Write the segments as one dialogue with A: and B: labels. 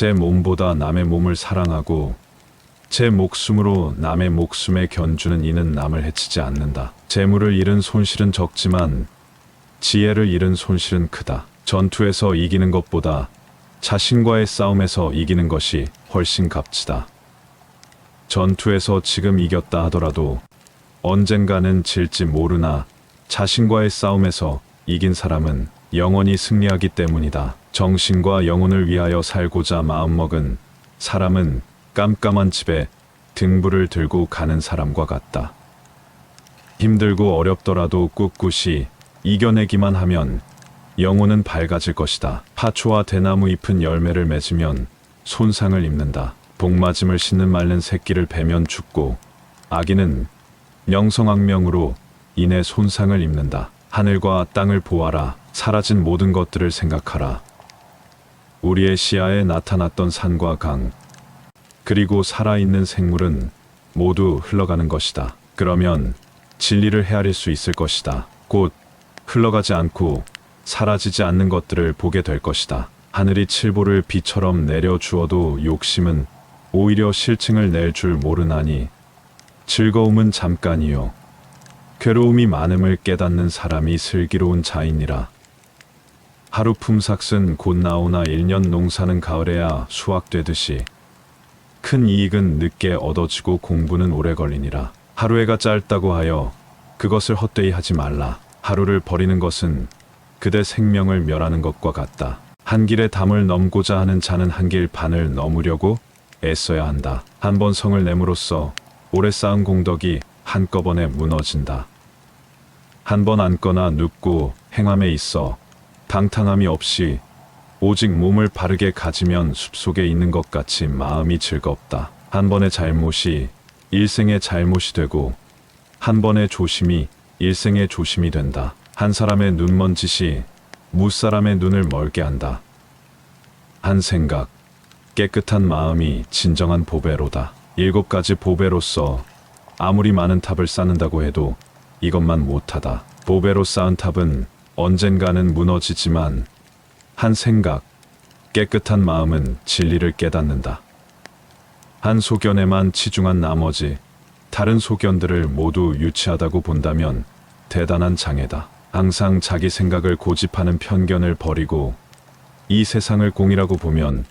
A: 제 몸보다 남의 몸을 사랑하고 제 목숨으로 남의 목숨에 견주는 이는 남을 해치지 않는다. 재물을 잃은 손실은 적지만 지혜를 잃은 손실은 크다. 전투에서 이기는 것보다 자신과의 싸움에서 이기는 것이 훨씬 값지다. 전투에서 지금 이겼다 하더라도 언젠가는 질지 모르나 자신과의 싸움에서 이긴 사람은 영원히 승리하기 때문이다. 정신과 영혼을 위하여 살고자 마음먹은 사람은 깜깜한 집에 등불을 들고 가는 사람과 같다. 힘들고 어렵더라도 꿋꿋이 이겨내기만 하면 영혼은 밝아질 것이다. 파초와 대나무 잎은 열매를 맺으면 손상을 입는다. 복맞음을 씻는 말른 새끼를 베면 죽고 아기는 명성악명으로 인해 손상을 입는다. 하늘과 땅을 보아라. 사라진 모든 것들을 생각하라. 우리의 시야에 나타났던 산과 강, 그리고 살아있는 생물은 모두 흘러가는 것이다. 그러면 진리를 헤아릴 수 있을 것이다. 곧 흘러가지 않고 사라지지 않는 것들을 보게 될 것이다. 하늘이 칠보를 비처럼 내려주어도 욕심은 오히려 실증을 낼 줄 모르나니 즐거움은 잠깐이요 괴로움이 많음을 깨닫는 사람이 슬기로운 자이니라. 하루 품삯은 곧 나오나 1년 농사는 가을에야 수확되듯이 큰 이익은 늦게 얻어지고 공부는 오래 걸리니라. 하루해가 짧다고 하여 그것을 헛되이 하지 말라. 하루를 버리는 것은 그대 생명을 멸하는 것과 같다. 한 길의 담을 넘고자 하는 자는 한 길 반을 넘으려고 애써야 한다. 한 번 성을 내므로써 오래 쌓은 공덕이 한꺼번에 무너진다. 한 번 앉거나 눕고 행함에 있어 방탕함이 없이 오직 몸을 바르게 가지면 숲속에 있는 것 같이 마음이 즐겁다. 한 번의 잘못이 일생의 잘못이 되고 한 번의 조심이 일생의 조심이 된다. 한 사람의 눈먼짓이 무사람의 눈을 멀게 한다. 한 생각, 깨끗한 마음이 진정한 보배로다. 7가지 보배로서 아무리 많은 탑을 쌓는다고 해도 이것만 못하다. 보배로 쌓은 탑은 언젠가는 무너지지만 한 생각, 깨끗한 마음은 진리를 깨닫는다. 한 소견에만 치중한 나머지 다른 소견들을 모두 유치하다고 본다면 대단한 장애다. 항상 자기 생각을 고집하는 편견을 버리고 이 세상을 공이라고 보면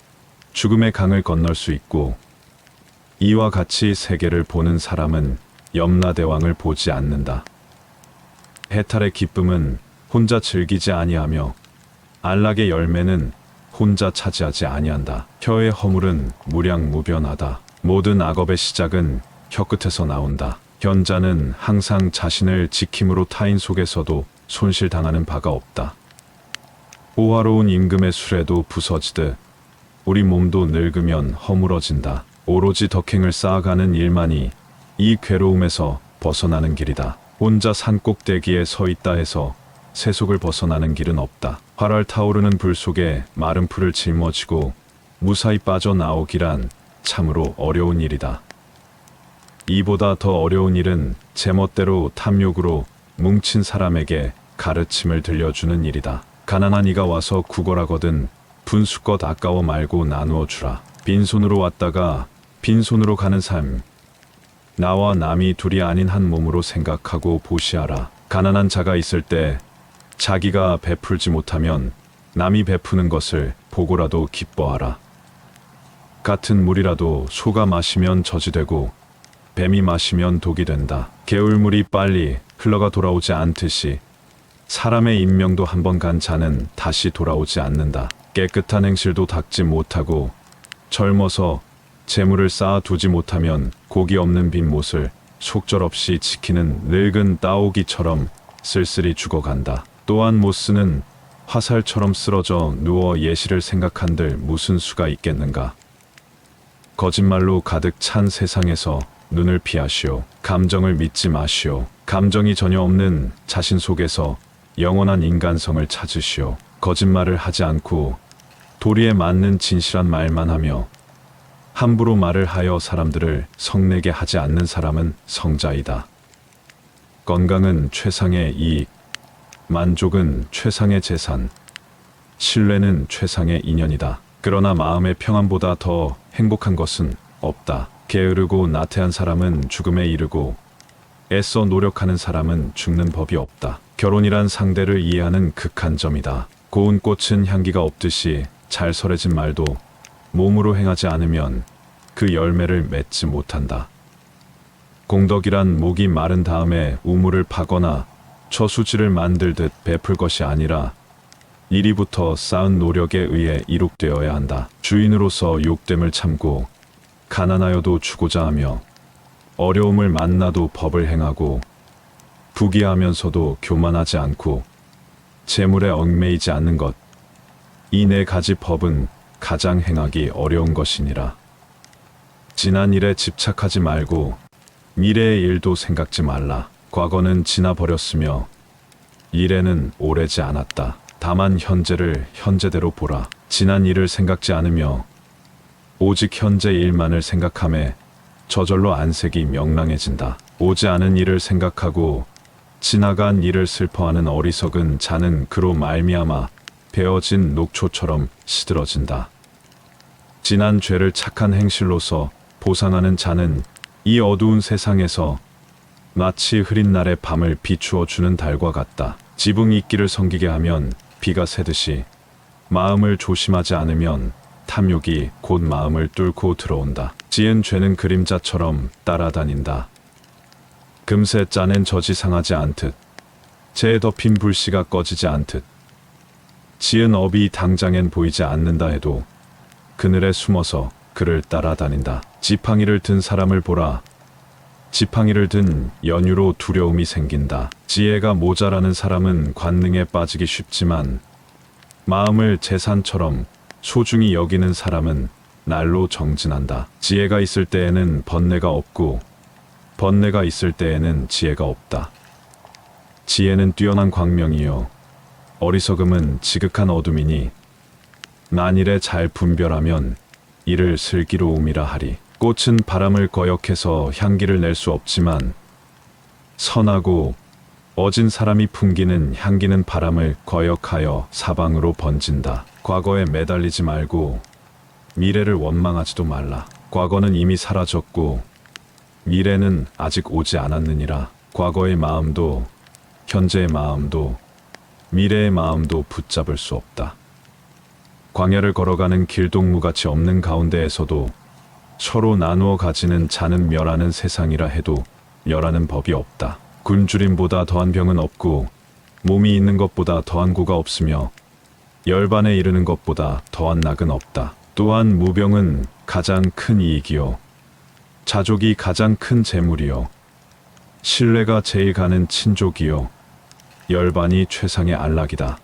A: 죽음의 강을 건널 수 있고 이와 같이 세계를 보는 사람은 염라대왕을 보지 않는다. 해탈의 기쁨은 혼자 즐기지 아니하며 안락의 열매는 혼자 차지하지 아니한다. 혀의 허물은 무량무변하다. 모든 악업의 시작은 혀끝에서 나온다. 현자는 항상 자신을 지킴으로 타인 속에서도 손실당하는 바가 없다. 호화로운 임금의 술에도 부서지듯 우리 몸도 늙으면 허물어진다. 오로지 덕행을 쌓아가는 일만이 이 괴로움에서 벗어나는 길이다. 혼자 산꼭대기에 서 있다 해서 세속을 벗어나는 길은 없다. 활활 타오르는 불 속에 마른 풀을 짊어지고 무사히 빠져나오기란 참으로 어려운 일이다. 이보다 더 어려운 일은 제멋대로 탐욕으로 뭉친 사람에게 가르침을 들려주는 일이다. 가난한 이가 와서 구걸하거든 분수껏 아까워 말고 나누어 주라. 빈손으로 왔다가 빈손으로 가는 삶. 나와 남이 둘이 아닌 한 몸으로 생각하고 보시하라. 가난한 자가 있을 때 자기가 베풀지 못하면 남이 베푸는 것을 보고라도 기뻐하라. 같은 물이라도 소가 마시면 젖이 되고 뱀이 마시면 독이 된다. 개울물이 빨리 흘러가 돌아오지 않듯이 사람의 인명도 한 번 간 자는 다시 돌아오지 않는다. 깨끗한 행실도 닦지 못하고 젊어서 재물을 쌓아두지 못하면 고기 없는 빈못을 속절없이 지키는 늙은 따오기처럼 쓸쓸히 죽어간다. 또한 못쓰는 화살처럼 쓰러져 누워 예시를 생각한들 무슨 수가 있겠는가. 거짓말로 가득 찬 세상에서 눈을 피하시오. 감정을 믿지 마시오. 감정이 전혀 없는 자신 속에서 영원한 인간성을 찾으시오. 거짓말을 하지 않고 도리에 맞는 진실한 말만 하며 함부로 말을 하여 사람들을 성내게 하지 않는 사람은 성자이다. 건강은 최상의 이익, 만족은 최상의 재산, 신뢰는 최상의 인연이다. 그러나 마음의 평안보다 더 행복한 것은 없다. 게으르고 나태한 사람은 죽음에 이르고 애써 노력하는 사람은 죽는 법이 없다. 결혼이란 상대를 이해하는 극한 점이다. 고운 꽃은 향기가 없듯이 잘 설해진 말도 몸으로 행하지 않으면 그 열매를 맺지 못한다. 공덕이란 목이 마른 다음에 우물을 파거나 저수지를 만들듯 베풀 것이 아니라 이리부터 쌓은 노력에 의해 이룩되어야 한다. 주인으로서 욕됨을 참고 가난하여도 주고자 하며 어려움을 만나도 법을 행하고 부귀하면서도 교만하지 않고 재물에 얽매이지 않는 것, 이 네 가지 법은 가장 행하기 어려운 것이니라. 지난 일에 집착하지 말고 미래의 일도 생각지 말라. 과거는 지나버렸으며 미래는 오래지 않았다. 다만 현재를 현재대로 보라. 지난 일을 생각지 않으며 오직 현재 일만을 생각하며 저절로 안색이 명랑해진다. 오지 않은 일을 생각하고 지나간 일을 슬퍼하는 어리석은 자는 그로 말미암아 베어진 녹초처럼 시들어진다. 지난 죄를 착한 행실로서 보상하는 자는 이 어두운 세상에서 마치 흐린 날의 밤을 비추어 주는 달과 같다. 지붕 이끼를 섬기게 하면 비가 새듯이 마음을 조심하지 않으면 탐욕이 곧 마음을 뚫고 들어온다. 지은 죄는 그림자처럼 따라다닌다. 금세 짜낸 젖이 상하지 않듯 재에 덮인 불씨가 꺼지지 않듯 지은 업이 당장엔 보이지 않는다 해도 그늘에 숨어서 그를 따라다닌다. 지팡이를 든 사람을 보라. 지팡이를 든 연유로 두려움이 생긴다. 지혜가 모자라는 사람은 관능에 빠지기 쉽지만 마음을 재산처럼 소중히 여기는 사람은 날로 정진한다. 지혜가 있을 때에는 번뇌가 없고 번뇌가 있을 때에는 지혜가 없다. 지혜는 뛰어난 광명이요 어리석음은 지극한 어둠이니 만일에 잘 분별하면 이를 슬기로움이라 하리. 꽃은 바람을 거역해서 향기를 낼 수 없지만 선하고 어진 사람이 풍기는 향기는 바람을 거역하여 사방으로 번진다. 과거에 매달리지 말고 미래를 원망하지도 말라. 과거는 이미 사라졌고 미래는 아직 오지 않았느니라. 과거의 마음도 현재의 마음도 미래의 마음도 붙잡을 수 없다. 광야를 걸어가는 길동무같이 없는 가운데에서도 서로 나누어 가지는 자는 멸하는 세상이라 해도 멸하는 법이 없다. 굶주림보다 더한 병은 없고 몸이 있는 것보다 더한 고가 없으며 열반에 이르는 것보다 더한 낙은 없다. 또한 무병은 가장 큰 이익이요 자족이 가장 큰 재물이요 신뢰가 제일 가는 친족이요 열반이 최상의 안락이다.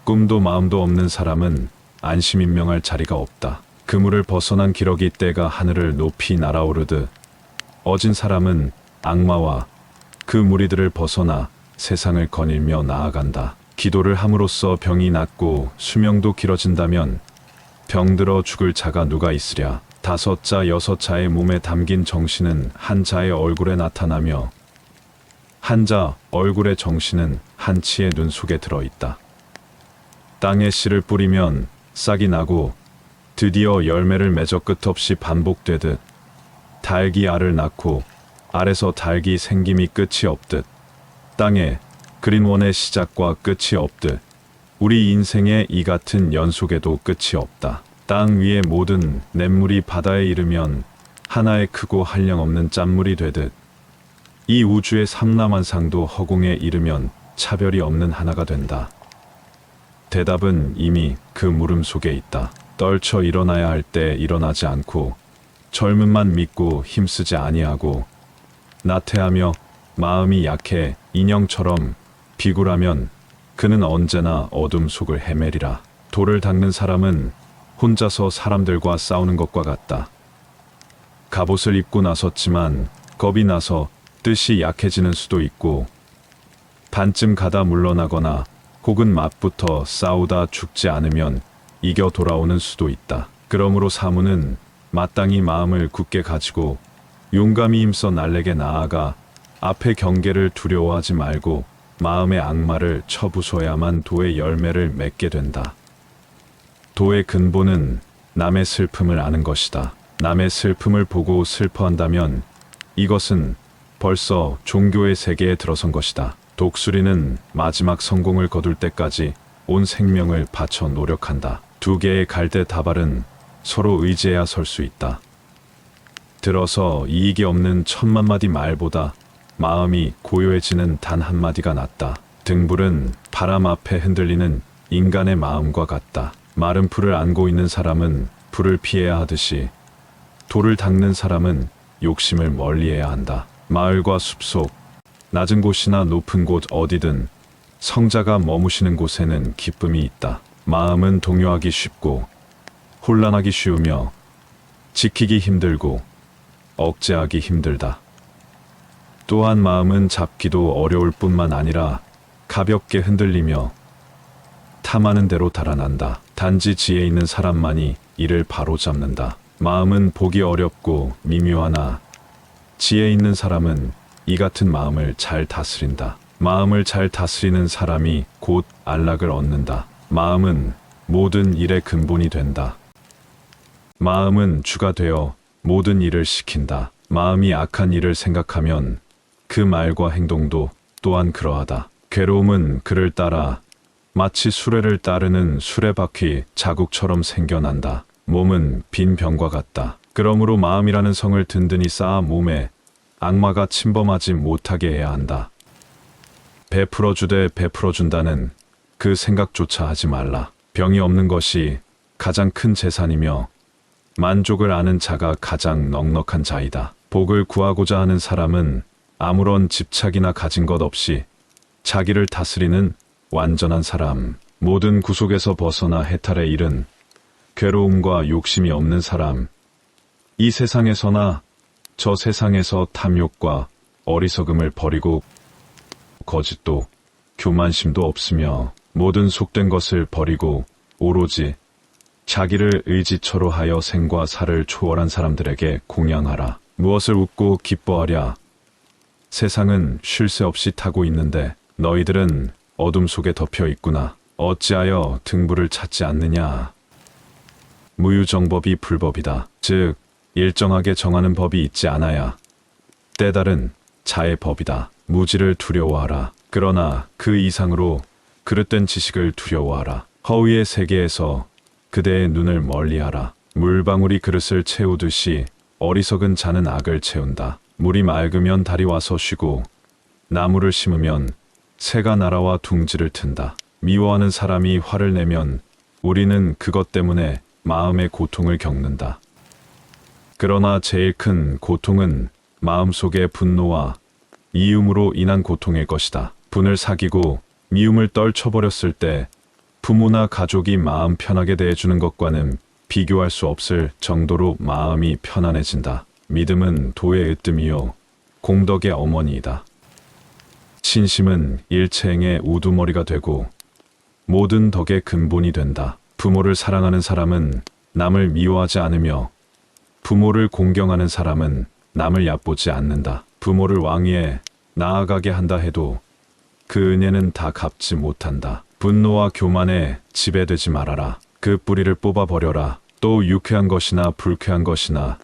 A: 꿈도 마음도 없는 사람은 안심인명할 자리가 없다. 그물을 벗어난 기러기 떼가 하늘을 높이 날아오르듯 어진 사람은 악마와 그 무리들을 벗어나 세상을 거닐며 나아간다. 기도를 함으로써 병이 낫고 수명도 길어진다면 병들어 죽을 자가 누가 있으랴. 5자 6자의 몸에 담긴 정신은 한 자의 얼굴에 나타나며 한 자 얼굴의 정신은 한 치의 눈 속에 들어있다. 땅에 씨를 뿌리면 싹이 나고 드디어 열매를 맺어 끝없이 반복되듯 닭이 알을 낳고 알에서 닭이 생김이 끝이 없듯 땅에 그린원의 시작과 끝이 없듯 우리 인생의 이 같은 연속에도 끝이 없다. 땅 위의 모든 냇물이 바다에 이르면 하나의 크고 한량없는 짠물이 되듯 이 우주의 삼라만상도 허공에 이르면 차별이 없는 하나가 된다. 대답은 이미 그 물음 속에 있다. 떨쳐 일어나야 할 때 일어나지 않고 젊음만 믿고 힘쓰지 아니하고 나태하며 마음이 약해 인형처럼 비굴하면 그는 언제나 어둠 속을 헤매리라. 돌을 닦는 사람은 혼자서 사람들과 싸우는 것과 같다. 갑옷을 입고 나섰지만 겁이 나서 뜻이 약해지는 수도 있고 반쯤 가다 물러나거나 혹은 맞붙어 싸우다 죽지 않으면 이겨 돌아오는 수도 있다. 그러므로 사무는 마땅히 마음을 굳게 가지고 용감히 힘써 날래게 나아가 앞의 경계를 두려워하지 말고 마음의 악마를 쳐부숴야만 도의 열매를 맺게 된다. 도의 근본은 남의 슬픔을 아는 것이다. 남의 슬픔을 보고 슬퍼한다면 이것은 벌써 종교의 세계에 들어선 것이다. 독수리는 마지막 성공을 거둘 때까지 온 생명을 바쳐 노력한다. 두 개의 갈대 다발은 서로 의지해야 설 수 있다. 들어서 이익이 없는 10,000마디 말보다 마음이 고요해지는 단 한마디가 낫다. 등불은 바람 앞에 흔들리는 인간의 마음과 같다. 마른 풀을 안고 있는 사람은 불을 피해야 하듯이 돌을 닦는 사람은 욕심을 멀리해야 한다. 마을과 숲속, 낮은 곳이나 높은 곳 어디든 성자가 머무시는 곳에는 기쁨이 있다. 마음은 동요하기 쉽고 혼란하기 쉬우며 지키기 힘들고 억제하기 힘들다. 또한 마음은 잡기도 어려울 뿐만 아니라 가볍게 흔들리며 탐하는 대로 달아난다. 단지 지혜 있는 사람만이 이를 바로잡는다. 마음은 보기 어렵고 미묘하나 지혜 있는 사람은 이 같은 마음을 잘 다스린다. 마음을 잘 다스리는 사람이 곧 안락을 얻는다. 마음은 모든 일의 근본이 된다. 마음은 주가 되어 모든 일을 시킨다. 마음이 악한 일을 생각하면 그 말과 행동도 또한 그러하다. 괴로움은 그를 따라 마치 수레를 따르는 수레바퀴 자국처럼 생겨난다. 몸은 빈 병과 같다. 그러므로 마음이라는 성을 든든히 쌓아 몸에 악마가 침범하지 못하게 해야 한다. 베풀어 주되 베풀어 준다는 그 생각조차 하지 말라. 병이 없는 것이 가장 큰 재산이며 만족을 아는 자가 가장 넉넉한 자이다. 복을 구하고자 하는 사람은 아무런 집착이나 가진 것 없이 자기를 다스리는 완전한 사람, 모든 구속에서 벗어나 해탈에 이른 괴로움과 욕심이 없는 사람, 이 세상에서나 저 세상에서 탐욕과 어리석음을 버리고 거짓도 교만심도 없으며 모든 속된 것을 버리고 오로지 자기를 의지처로 하여 생과 사를 초월한 사람들에게 공양하라. 무엇을 웃고 기뻐하랴. 세상은 쉴 새 없이 타고 있는데 너희들은 어둠 속에 덮여 있구나. 어찌하여 등불을 찾지 않느냐. 무유정법이 불법이다. 즉 일정하게 정하는 법이 있지 않아야 때다른 자의 법이다. 무지를 두려워하라. 그러나 그 이상으로 그릇된 지식을 두려워하라. 허위의 세계에서 그대의 눈을 멀리하라. 물방울이 그릇을 채우듯이 어리석은 자는 악을 채운다. 물이 맑으면 달이 와서 쉬고 나무를 심으면 새가 날아와 둥지를 튼다. 미워하는 사람이 화를 내면 우리는 그것 때문에 마음의 고통을 겪는다. 그러나 제일 큰 고통은 마음속의 분노와 이음으로 인한 고통일 것이다. 분을 사귀고 미움을 떨쳐버렸을 때 부모나 가족이 마음 편하게 대해주는 것과는 비교할 수 없을 정도로 마음이 편안해진다. 믿음은 도의 으뜸이요 공덕의 어머니이다. 신심은 일체행의 우두머리가 되고 모든 덕의 근본이 된다. 부모를 사랑하는 사람은 남을 미워하지 않으며 부모를 공경하는 사람은 남을 얕보지 않는다. 부모를 왕위에 나아가게 한다 해도 그 은혜는 다 갚지 못한다. 분노와 교만에 지배되지 말아라. 그 뿌리를 뽑아버려라. 또 유쾌한 것이나 불쾌한 것이나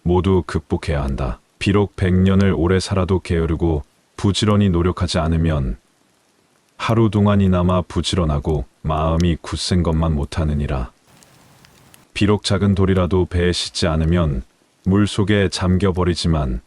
A: 모두 극복해야 한다. 비록 100년을 오래 살아도 게으르고 부지런히 노력하지 않으면 하루 동안이나마 부지런하고 마음이 굳센 것만 못하느니라. 비록 작은 돌이라도 배에 싣지 않으면 물속에 잠겨버리지만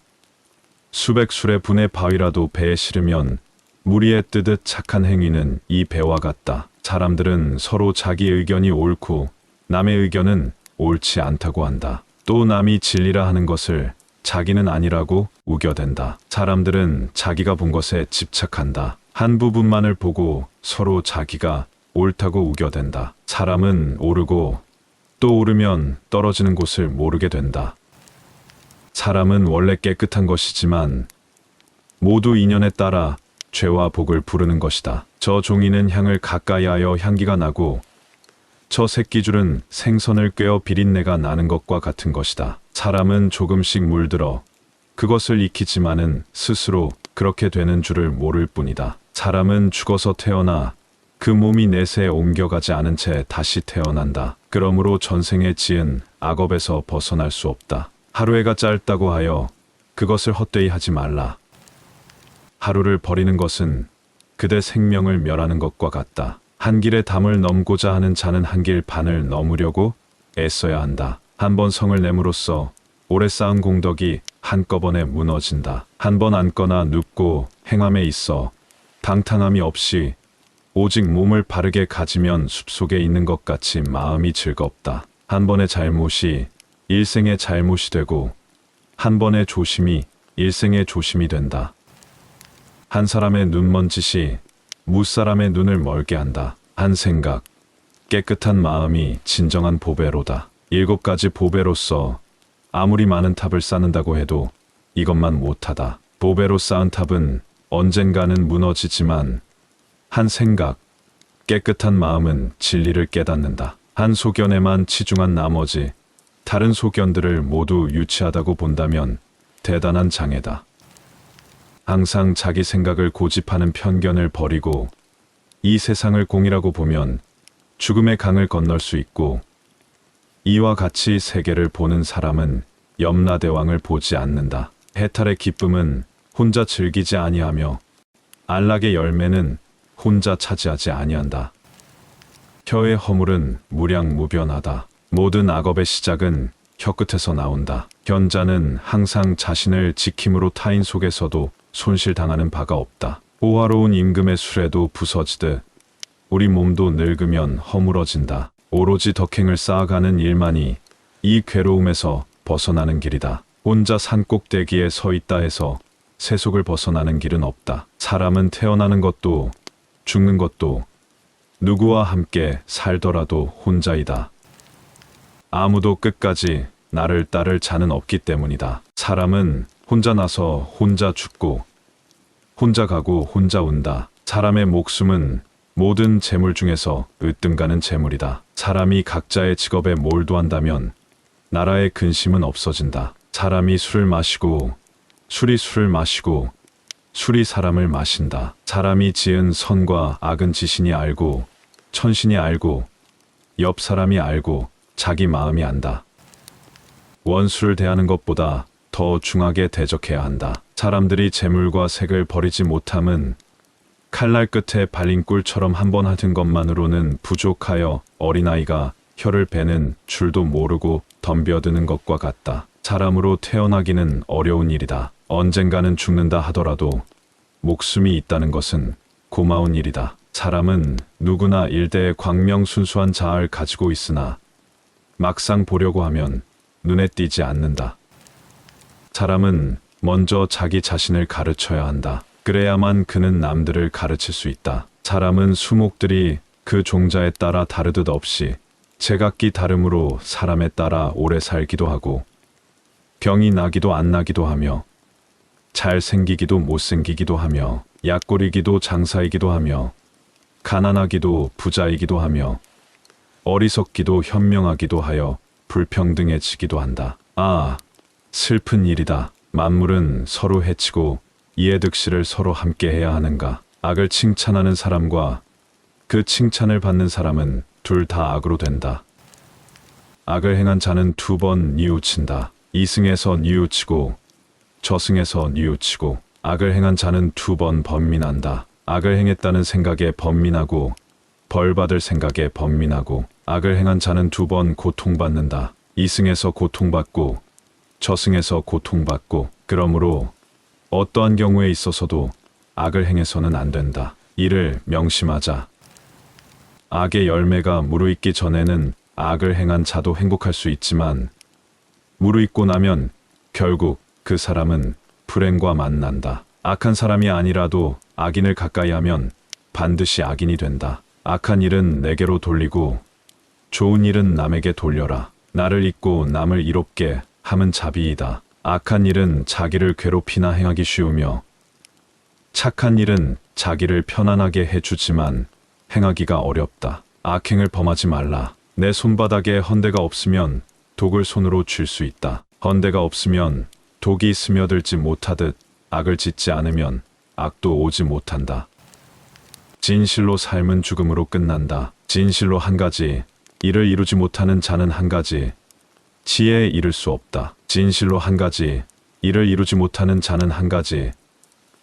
A: 수백 술의 분의 바위라도 배에 실으면 무리에 뜨듯 착한 행위는 이 배와 같다. 사람들은 서로 자기 의견이 옳고 남의 의견은 옳지 않다고 한다. 또 남이 진리라 하는 것을 자기는 아니라고 우겨댄다. 사람들은 자기가 본 것에 집착한다. 한 부분만을 보고 서로 자기가 옳다고 우겨댄다. 사람은 오르고 또 오르면 떨어지는 곳을 모르게 된다. 사람은 원래 깨끗한 것이지만 모두 인연에 따라 죄와 복을 부르는 것이다. 저 종이는 향을 가까이 하여 향기가 나고 저 새끼줄은 생선을 꿰어 비린내가 나는 것과 같은 것이다. 사람은 조금씩 물들어 그것을 익히지만은 스스로 그렇게 되는 줄을 모를 뿐이다. 사람은 죽어서 태어나 그 몸이 내세에 옮겨가지 않은 채 다시 태어난다. 그러므로 전생에 지은 악업에서 벗어날 수 없다. 하루해가 짧다고 하여 그것을 헛되이 하지 말라. 하루를 버리는 것은 그대 생명을 멸하는 것과 같다. 한 길의 담을 넘고자 하는 자는 한 길 반을 넘으려고 애써야 한다. 한 번 성을 내므로써 오래 쌓은 공덕이 한꺼번에 무너진다. 한 번 앉거나 눕고 행함에 있어 방탕함이 없이 오직 몸을 바르게 가지면 숲속에 있는 것 같이 마음이 즐겁다. 한 번의 잘못이 일생의 잘못이 되고 한 번의 조심이 일생의 조심이 된다. 한 사람의 눈먼 짓이 무사람의 눈을 멀게 한다. 한 생각, 깨끗한 마음이 진정한 보배로다. 7가지 보배로서 아무리 많은 탑을 쌓는다고 해도 이것만 못하다. 보배로 쌓은 탑은 언젠가는 무너지지만 한 생각, 깨끗한 마음은 진리를 깨닫는다. 한 소견에만 치중한 나머지 다른 소견들을 모두 유치하다고 본다면 대단한 장애다. 항상 자기 생각을 고집하는 편견을 버리고 이 세상을 공이라고 보면 죽음의 강을 건널 수 있고, 이와 같이 세계를 보는 사람은 염라대왕을 보지 않는다. 해탈의 기쁨은 혼자 즐기지 아니하며 안락의 열매는 혼자 차지하지 아니한다. 혀의 허물은 무량무변하다. 모든 악업의 시작은 혀끝에서 나온다. 현자는 항상 자신을 지킴으로 타인 속에서도 손실당하는 바가 없다. 호화로운 임금의 술에도 부서지듯 우리 몸도 늙으면 허물어진다. 오로지 덕행을 쌓아가는 일만이 이 괴로움에서 벗어나는 길이다. 혼자 산꼭대기에 서 있다 해서 세속을 벗어나는 길은 없다. 사람은 태어나는 것도 죽는 것도 누구와 함께 살더라도 혼자이다. 아무도 끝까지 나를 따를 자는 없기 때문이다. 사람은 혼자 나서 혼자 죽고 혼자 가고 혼자 온다. 사람의 목숨은 모든 재물 중에서 으뜸가는 재물이다. 사람이 각자의 직업에 몰두한다면 나라의 근심은 없어진다. 사람이 술을 마시고 술이 술을 마시고 술이 사람을 마신다. 사람이 지은 선과 악은 지신이 알고 천신이 알고 옆 사람이 알고 자기 마음이 안다. 원수를 대하는 것보다 더 중하게 대적해야 한다. 사람들이 재물과 색을 버리지 못함은 칼날 끝에 발린 꿀처럼 한 번 하던 것만으로는 부족하여 어린아이가 혀를 베는 줄도 모르고 덤벼드는 것과 같다. 사람으로 태어나기는 어려운 일이다. 언젠가는 죽는다 하더라도 목숨이 있다는 것은 고마운 일이다. 사람은 누구나 일대의 광명순수한 자아를 가지고 있으나 막상 보려고 하면 눈에 띄지 않는다. 사람은 먼저 자기 자신을 가르쳐야 한다. 그래야만 그는 남들을 가르칠 수 있다. 사람은 수목들이 그 종자에 따라 다르듯 없이 제각기 다름으로 사람에 따라 오래 살기도 하고 병이 나기도 안 나기도 하며 잘생기기도 못생기기도 하며 약골이기도 장사이기도 하며 가난하기도 부자이기도 하며 어리석기도 현명하기도 하여 불평등해지기도 한다. 아, 슬픈 일이다. 만물은 서로 해치고 이해득실을 서로 함께 해야 하는가. 악을 칭찬하는 사람과 그 칭찬을 받는 사람은 둘 다 악으로 된다. 악을 행한 자는 2번 뉘우친다. 이승에서 뉘우치고 저승에서 뉘우치고 악을 행한 자는 2번 번민한다. 악을 행했다는 생각에 번민하고 벌받을 생각에 번민하고 악을 행한 자는 2번 고통받는다. 이승에서 고통받고 저승에서 고통받고 그러므로 어떠한 경우에 있어서도 악을 행해서는 안 된다. 이를 명심하자. 악의 열매가 무르익기 전에는 악을 행한 자도 행복할 수 있지만 무르익고 나면 결국 그 사람은 불행과 만난다. 악한 사람이 아니라도 악인을 가까이 하면 반드시 악인이 된다. 악한 일은 내게로 돌리고 좋은 일은 남에게 돌려라. 나를 잊고 남을 이롭게 함은 자비이다. 악한 일은 자기를 괴롭히나 행하기 쉬우며 착한 일은 자기를 편안하게 해주지만 행하기가 어렵다. 악행을 범하지 말라. 내 손바닥에 헌대가 없으면 독을 손으로 쥘 수 있다. 헌대가 없으면 독이 스며들지 못하듯 악을 짓지 않으면 악도 오지 못한다. 진실로 삶은 죽음으로 끝난다. 진실로 한 가지, 이를 이루지 못하는 자는 한 가지, 지혜에 이를 수 없다. 진실로 한 가지, 이를 이루지 못하는 자는 한 가지,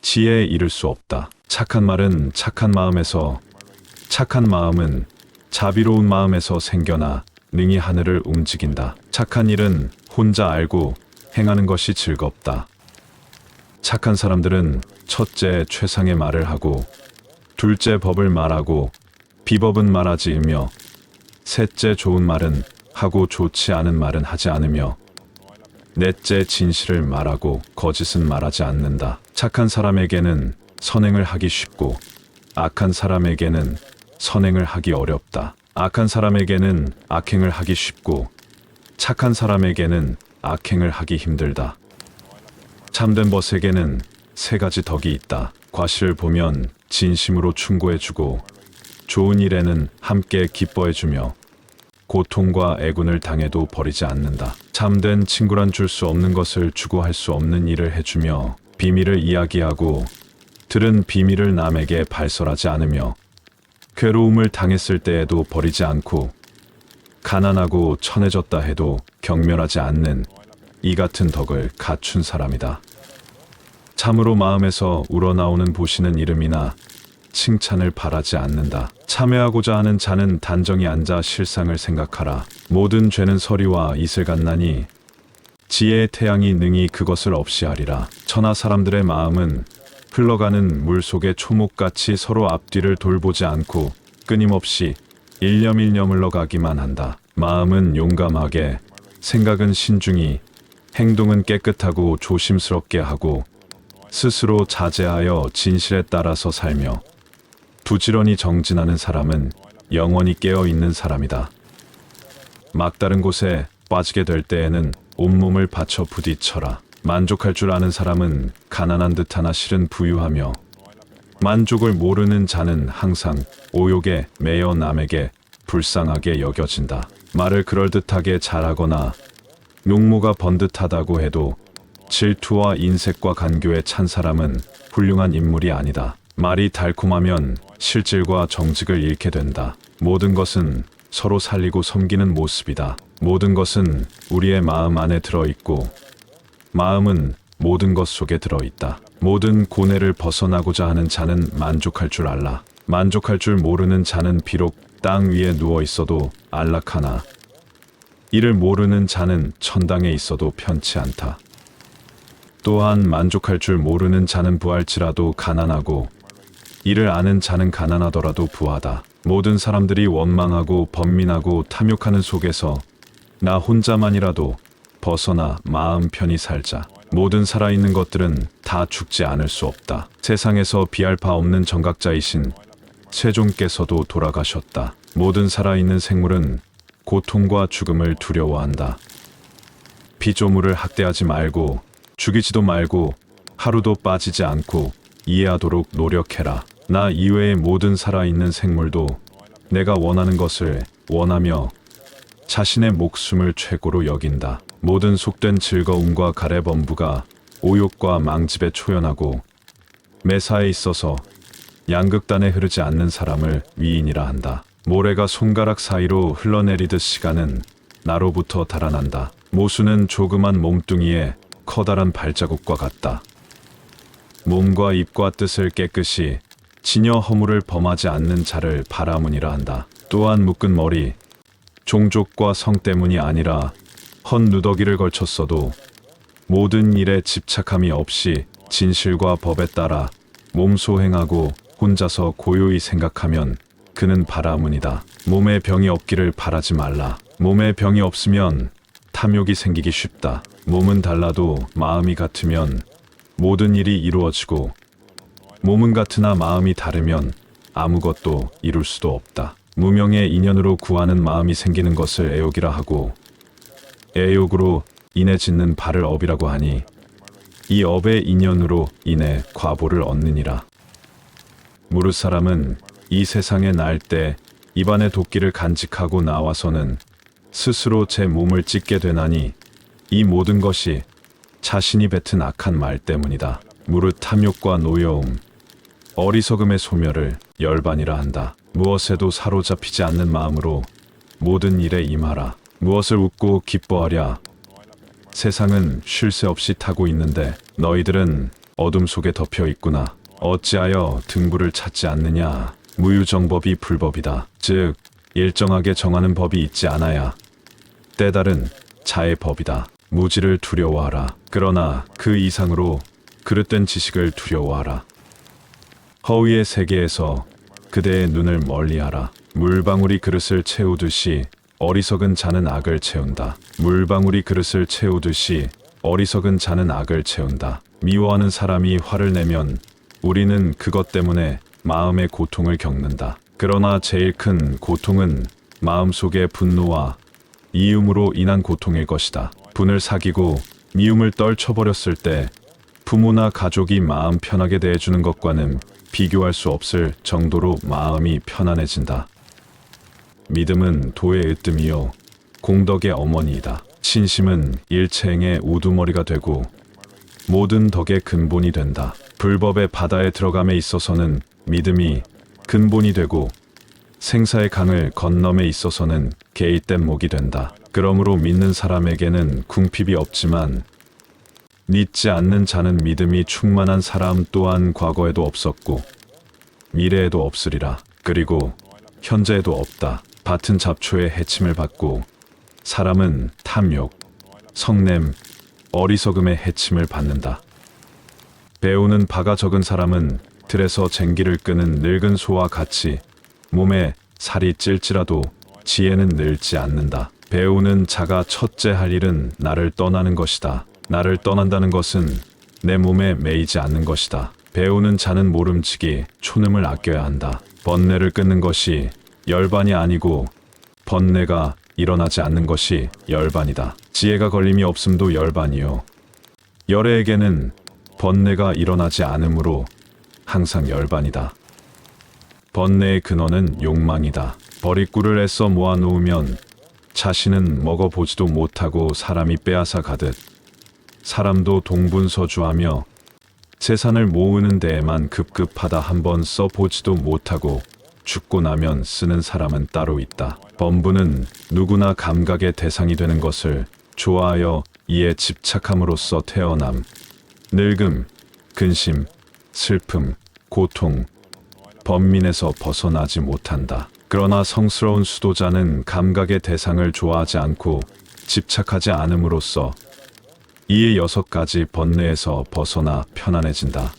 A: 지혜에 이를 수 없다. 착한 말은 착한 마음에서, 착한 마음은 자비로운 마음에서 생겨나 능히 하늘을 움직인다. 착한 일은 혼자 알고 행하는 것이 즐겁다. 착한 사람들은 첫째 최상의 말을 하고, 둘째 법을 말하고, 비법은 말하지으며, 셋째 좋은 말은 하고 좋지 않은 말은 하지 않으며, 넷째 진실을 말하고 거짓은 말하지 않는다. 착한 사람에게는 선행을 하기 쉽고, 악한 사람에게는 선행을 하기 어렵다. 악한 사람에게는 악행을 하기 쉽고, 착한 사람에게는 악행을 하기 힘들다. 참된 벗에게는 세 가지 덕이 있다. 과실을 보면 진심으로 충고해주고, 좋은 일에는 함께 기뻐해주며, 고통과 애군을 당해도 버리지 않는다. 참된 친구란 줄 수 없는 것을 주고 할 수 없는 일을 해주며, 비밀을 이야기하고 들은 비밀을 남에게 발설하지 않으며, 괴로움을 당했을 때에도 버리지 않고, 가난하고 천해졌다 해도 경멸하지 않는 이 같은 덕을 갖춘 사람이다. 참으로 마음에서 우러나오는 보시는 이름이나 칭찬을 바라지 않는다. 참회하고자 하는 자는 단정히 앉아 실상을 생각하라. 모든 죄는 서리와 이슬 같나니 지혜의 태양이 능히 그것을 없이 하리라. 천하 사람들의 마음은 흘러가는 물 속의 초목같이 서로 앞뒤를 돌보지 않고 끊임없이 일념일념 흘러가기만 한다. 마음은 용감하게, 생각은 신중히, 행동은 깨끗하고 조심스럽게 하고, 스스로 자제하여 진실에 따라서 살며, 부지런히 정진하는 사람은 영원히 깨어있는 사람이다. 막다른 곳에 빠지게 될 때에는 온몸을 바쳐 부딪혀라. 만족할 줄 아는 사람은 가난한 듯하나 실은 부유하며, 만족을 모르는 자는 항상 오욕에 매여 남에게 불쌍하게 여겨진다. 말을 그럴듯하게 잘하거나 용모가 번듯하다고 해도 질투와 인색과 간교에 찬 사람은 훌륭한 인물이 아니다. 말이 달콤하면 실질과 정직을 잃게 된다. 모든 것은 서로 살리고 섬기는 모습이다. 모든 것은 우리의 마음 안에 들어있고, 마음은 모든 것 속에 들어있다. 모든 고뇌를 벗어나고자 하는 자는 만족할 줄 알라. 만족할 줄 모르는 자는 비록 땅 위에 누워 있어도 안락하나, 이를 모르는 자는 천당에 있어도 편치 않다. 또한 만족할 줄 모르는 자는 부할지라도 가난하고, 이를 아는 자는 가난하더라도 부하다. 모든 사람들이 원망하고 번민하고 탐욕하는 속에서 나 혼자만이라도 벗어나 마음 편히 살자. 모든 살아있는 것들은 다 죽지 않을 수 없다. 세상에서 비할 바 없는 정각자이신 세종께서도 돌아가셨다. 모든 살아있는 생물은 고통과 죽음을 두려워한다. 피조물을 학대하지 말고 죽이지도 말고 하루도 빠지지 않고 이해하도록 노력해라. 나 이외의 모든 살아있는 생물도 내가 원하는 것을 원하며 자신의 목숨을 최고로 여긴다. 모든 속된 즐거움과 가래범부가 오욕과 망집에 초연하고 매사에 있어서 양극단에 흐르지 않는 사람을 위인이라 한다. 모래가 손가락 사이로 흘러내리듯 시간은 나로부터 달아난다. 모수는 조그만 몸뚱이에 커다란 발자국과 같다. 몸과 입과 뜻을 깨끗이 진여 허물을 범하지 않는 자를 바라문이라 한다. 또한 묶은 머리, 종족과 성 때문이 아니라 헌 누더기를 걸쳤어도 모든 일에 집착함이 없이 진실과 법에 따라 몸소행하고 혼자서 고요히 생각하면 그는 바라문이다. 몸에 병이 없기를 바라지 말라. 몸에 병이 없으면 탐욕이 생기기 쉽다. 몸은 달라도 마음이 같으면 모든 일이 이루어지고, 몸은 같으나 마음이 다르면 아무것도 이룰 수도 없다. 무명의 인연으로 구하는 마음이 생기는 것을 애욕이라 하고, 애욕으로 인해 짓는 발을 업이라고 하니, 이 업의 인연으로 인해 과보를 얻느니라. 무릇 사람은 이 세상에 날 때 입안의 도끼를 간직하고 나와서는 스스로 제 몸을 찢게 되나니, 이 모든 것이 자신이 뱉은 악한 말 때문이다. 무릇 탐욕과 노여움, 어리석음의 소멸을 열반이라 한다. 무엇에도 사로잡히지 않는 마음으로 모든 일에 임하라. 무엇을 웃고 기뻐하랴. 세상은 쉴 새 없이 타고 있는데 너희들은 어둠 속에 덮여 있구나. 어찌하여 등불을 찾지 않느냐. 무유정법이 불법이다. 즉 일정하게 정하는 법이 있지 않아야 때다른 자의 법이다. 무지를 두려워하라. 그러나 그 이상으로 그릇된 지식을 두려워하라. 허위의 세계에서 그대의 눈을 멀리하라. 물방울이 그릇을 채우듯이 어리석은 자는 악을 채운다. 물방울이 그릇을 채우듯이 어리석은 자는 악을 채운다. 미워하는 사람이 화를 내면 우리는 그것 때문에 마음의 고통을 겪는다. 그러나 제일 큰 고통은 마음속의 분노와 이음으로 인한 고통일 것이다. 분을 사귀고 미움을 떨쳐버렸을 때 부모나 가족이 마음 편하게 대해주는 것과는 비교할 수 없을 정도로 마음이 편안해진다. 믿음은 도의 으뜸이요 공덕의 어머니이다. 신심은 일체행의 우두머리가 되고 모든 덕의 근본이 된다. 불법의 바다에 들어감에 있어서는 믿음이 근본이 되고 생사의 강을 건넘에 있어서는 개의된 목이 된다. 그러므로 믿는 사람에게는 궁핍이 없지만 믿지 않는 자는 믿음이 충만한 사람 또한 과거에도 없었고 미래에도 없으리라. 그리고 현재에도 없다. 밭은 잡초의 해침을 받고 사람은 탐욕, 성냄, 어리석음의 해침을 받는다. 배우는 바가 적은 사람은 들에서 쟁기를 끄는 늙은 소와 같이 몸에 살이 찔지라도 지혜는 늘지 않는다. 배우는 자가 첫째 할 일은 나를 떠나는 것이다. 나를 떠난다는 것은 내 몸에 매이지 않는 것이다. 배우는 자는 모름지기 촌음을 아껴야 한다. 번뇌를 끊는 것이 열반이 아니고 번뇌가 일어나지 않는 것이 열반이다. 지혜가 걸림이 없음도 열반이요 열애에게는 번뇌가 일어나지 않으므로 항상 열반이다. 번뇌의 근원은 욕망이다. 버릿꿀을 애써 모아놓으면 자신은 먹어보지도 못하고 사람이 빼앗아 가듯 사람도 동분서주하며 재산을 모으는 데에만 급급하다 한번 써보지도 못하고 죽고 나면 쓰는 사람은 따로 있다. 범부는 누구나 감각의 대상이 되는 것을 좋아하여 이에 집착함으로써 태어남, 늙음, 근심, 슬픔, 고통, 번민에서 벗어나지 못한다. 그러나 성스러운 수도자는 감각의 대상을 좋아하지 않고 집착하지 않음으로써 이의 6가지 번뇌에서 벗어나 편안해진다.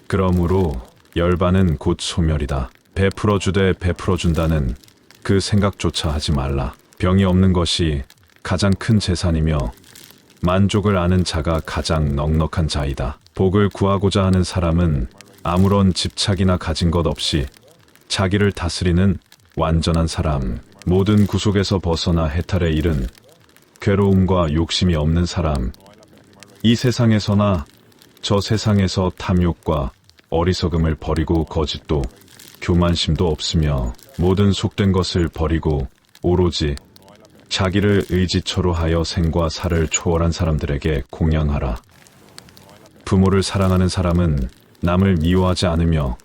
A: 그러므로 열반은 곧 소멸이다. 베풀어 주되 베풀어 준다는 그 생각조차 하지 말라. 병이 없는 것이 가장 큰 재산이며 만족을 아는 자가 가장 넉넉한 자이다. 복을 구하고자 하는 사람은 아무런 집착이나 가진 것 없이 자기를 다스리는 완전한 사람, 모든 구속에서 벗어나 해탈에 이른 괴로움과 욕심이 없는 사람, 이 세상에서나 저 세상에서 탐욕과 어리석음을 버리고 거짓도 교만심도 없으며 모든 속된 것을 버리고 오로지 자기를 의지처로 하여 생과 사를 초월한 사람들에게 공양하라. 부모를 사랑하는 사람은 남을 미워하지 않으며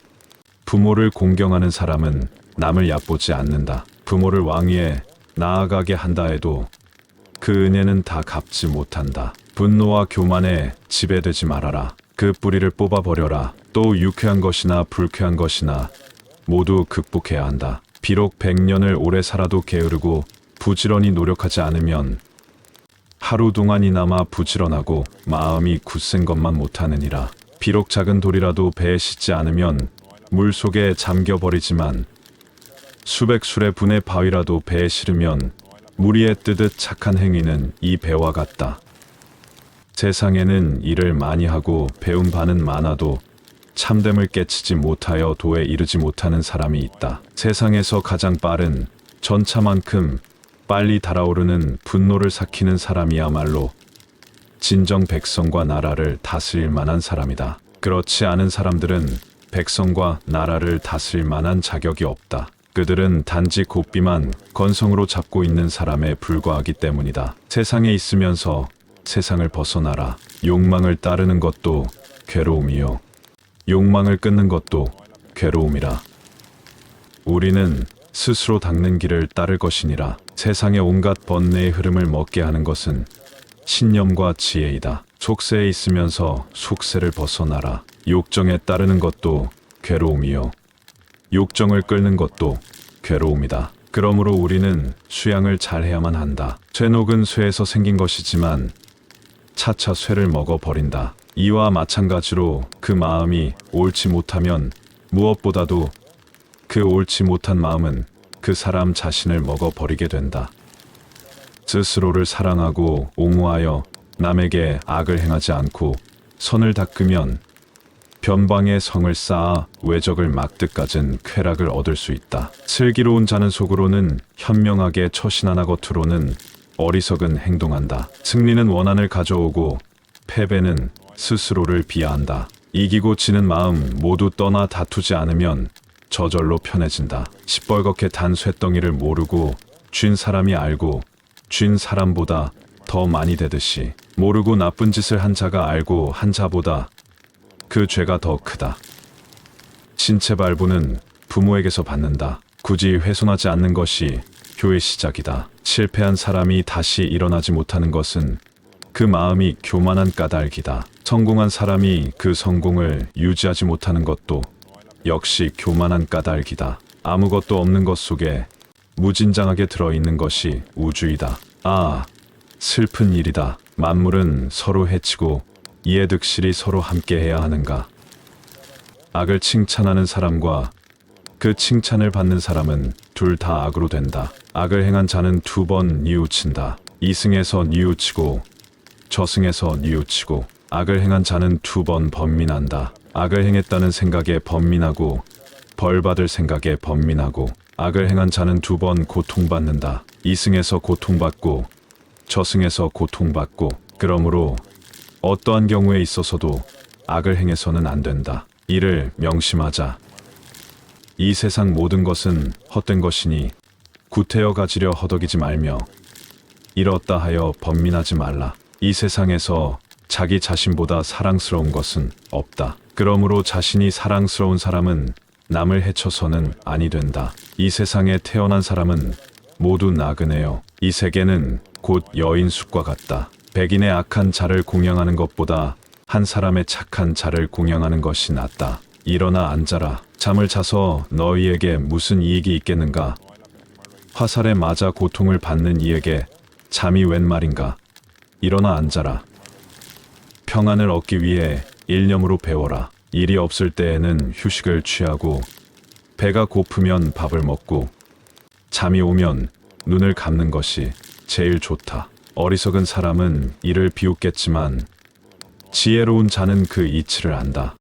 A: 부모를 공경하는 사람은 남을 얕보지 않는다. 부모를 왕위에 나아가게 한다 해도 그 은혜는 다 갚지 못한다. 분노와 교만에 지배되지 말아라. 그 뿌리를 뽑아버려라. 또 유쾌한 것이나 불쾌한 것이나 모두 극복해야 한다. 비록 100년을 오래 살아도 게으르고 부지런히 노력하지 않으면 하루 동안이나마 부지런하고 마음이 굳센 것만 못하느니라. 비록 작은 돌이라도 배에 싣지 않으면 물속에 잠겨버리지만 수백 술의 분의 바위라도 배에 실으면 무리에 뜨듯 착한 행위는 이 배와 같다. 세상에는 일을 많이 하고 배운 바는 많아도 참됨을 깨치지 못하여 도에 이르지 못하는 사람이 있다. 세상에서 가장 빠른 전차만큼 빨리 달아오르는 분노를 삭히는 사람이야말로 진정 백성과 나라를 다스릴 만한 사람이다. 그렇지 않은 사람들은 백성과 나라를 다스릴 만한 자격이 없다. 그들은 단지 고삐만 건성으로 잡고 있는 사람에 불과하기 때문이다. 세상에 있으면서 세상을 벗어나라. 욕망을 따르는 것도 괴로움이요 욕망을 끊는 것도 괴로움이라. 우리는 스스로 닦는 길을 따를 것이니라. 세상의 온갖 번뇌의 흐름을 먹게 하는 것은 신념과 지혜이다. 속세에 있으면서 속세를 벗어나라. 욕정에 따르는 것도 괴로움이요, 욕정을 끌는 것도 괴로움이다. 그러므로 우리는 수양을 잘해야만 한다. 쇠녹은 쇠에서 생긴 것이지만 차차 쇠를 먹어버린다. 이와 마찬가지로 그 마음이 옳지 못하면 무엇보다도 그 옳지 못한 마음은 그 사람 자신을 먹어버리게 된다. 스스로를 사랑하고 옹호하여 남에게 악을 행하지 않고 선을 닦으면 변방의 성을 쌓아 외적을 막듯 갖은 쾌락을 얻을 수 있다. 슬기로운 자는 속으로는 현명하게 처신하나 겉으로는 어리석은 행동한다. 승리는 원한을 가져오고 패배는 스스로를 비하한다. 이기고 지는 마음 모두 떠나 다투지 않으면 저절로 편해진다. 시뻘겋게 단 쇳덩이를 모르고 쥔 사람이 알고 쥔 사람보다 더 많이 되듯이 모르고 나쁜 짓을 한 자가 알고 한 자보다 그 죄가 더 크다. 신체 발부는 부모에게서 받는다. 굳이 훼손하지 않는 것이 교의 시작이다. 실패한 사람이 다시 일어나지 못하는 것은 그 마음이 교만한 까닭이다. 성공한 사람이 그 성공을 유지하지 못하는 것도 역시 교만한 까닭이다. 아무것도 없는 것 속에 무진장하게 들어있는 것이 우주이다. 아, 슬픈 일이다. 만물은 서로 해치고 이에 득실이 서로 함께해야 하는가. 악을 칭찬하는 사람과 그 칭찬을 받는 사람은 둘 다 악으로 된다. 악을 행한 자는 두 번 뉘우친다. 이승에서 뉘우치고 저승에서 뉘우치고. 악을 행한 자는 두 번 번민한다. 악을 행했다는 생각에 번민하고 벌받을 생각에 번민하고. 악을 행한 자는 두 번 고통받는다. 이승에서 고통받고 저승에서 고통받고. 그러므로 어떠한 경우에 있어서도 악을 행해서는 안 된다. 이를 명심하자. 이 세상 모든 것은 헛된 것이니 구태여 가지려 허덕이지 말며 이렇다 하여 번민하지 말라. 이 세상에서 자기 자신보다 사랑스러운 것은 없다. 그러므로 자신이 사랑스러운 사람은 남을 해쳐서는 아니 된다. 이 세상에 태어난 사람은 모두 나그네요. 이 세계는 곧 여인 숲과 같다. 백인의 악한 자를 공양하는 것보다 한 사람의 착한 자를 공양하는 것이 낫다. 일어나 앉아라. 잠을 자서 너희에게 무슨 이익이 있겠는가? 화살에 맞아 고통을 받는 이에게 잠이 웬 말인가? 일어나 앉아라. 평안을 얻기 위해 일념으로 배워라. 일이 없을 때에는 휴식을 취하고 배가 고프면 밥을 먹고 잠이 오면 눈을 감는 것이 제일 좋다. 어리석은 사람은 이를 비웃겠지만 지혜로운 자는 그 이치를 안다.